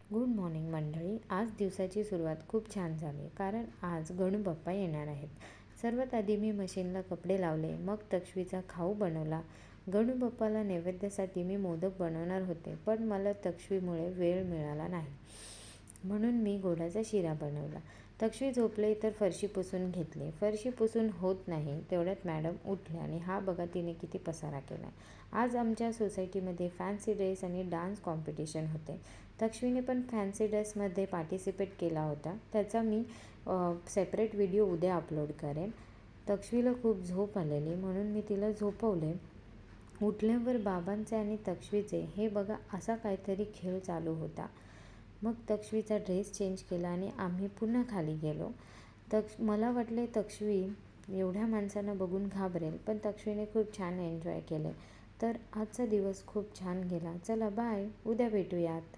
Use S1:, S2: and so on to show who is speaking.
S1: Good morning मंडळी. आज दिवसाची सुरुवात खूप छान झाली कारण आज गणू बाप्पा येणार आहेत. सर्वात आधी मी मशीनला कपडे लावले, मग तक्षवीचा खाऊ बनवला. गणू बाप्पाला नैवेद्यासाठी मी मोदक बनवणार होते, पण मला तक्षवीमुळे वेळ मिळाला नाही, म्हणून मी गोडाचा शिरा बनवला. तक्षवी झोपले तर फरशी पुसून घेतली. फरशी पुसून होत नाही तेवढ्यात मॅडम उठल्या आणि हा बघा तिने किती पसारा केला. आज आमच्या सोसायटीमध्ये फॅन्सी ड्रेस आणि डान्स कॉम्पिटिशन होते. तक्षवीने पण फॅन्सी ड्रेसमध्ये पार्टिसिपेट केला होता. त्याचा मी सेपरेट व्हिडिओ उद्या अपलोड करेन. तक्षवीला खूप झोप आलेली, म्हणून मी तिला झोपवले. उठल्यावर बाबांचे आणि तक्षवीचे हे बघा असा काहीतरी खेळ चालू होता. मग तक्षवीचा ड्रेस चेंज केला आणि आम्ही पुन्हा खाली गेलो. मला वाटले तक्षवी एवढ्या माणसांना बघून घाबरेल, पण तक्षवीने खूप छान एन्जॉय केले. तर आजचा दिवस खूप छान गेला. चला बाय, उद्या भेटूयात.